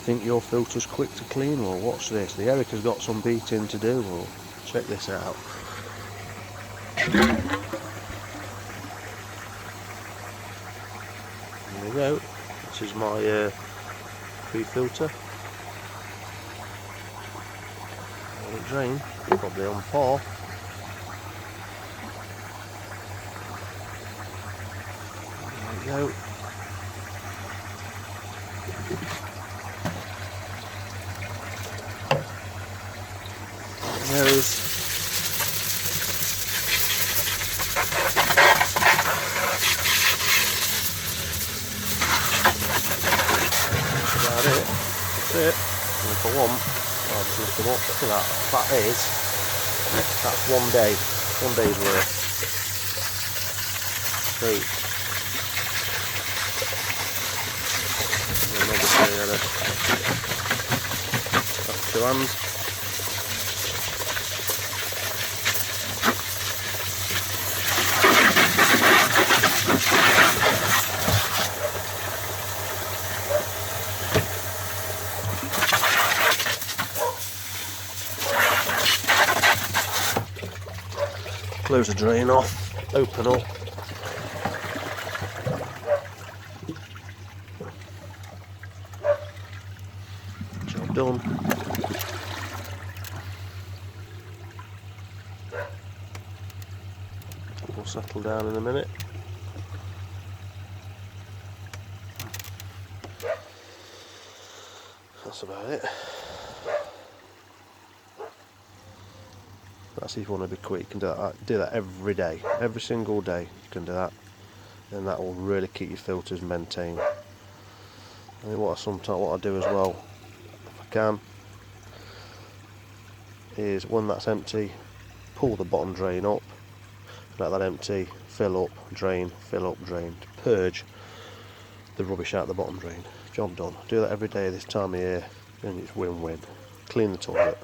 think your filter's quick to clean? Well, watch this. The Erica's got some beating to do. Well, check this out. There we go. This is my pre-filter. Let it drain. Probably on par. There we go. There it goes. That's about it. That's it. And if I want, I'll just lift them up. Look at that. That's 1 day. 1 day's worth. Sweet. And obviously, that's 2 hands. Close the drain off, open up. Job done. We'll settle down in a minute. That's about it. That's if you want to be quick. You can do that every day, every single day. You can do that, and that will really keep your filters maintained. And what I do as well, if I can, is when that's empty, pull the bottom drain up, let that empty, fill up, drain, to purge the rubbish out the bottom drain. Job done. Do that every day this time of year, and it's win-win. Clean the toilet.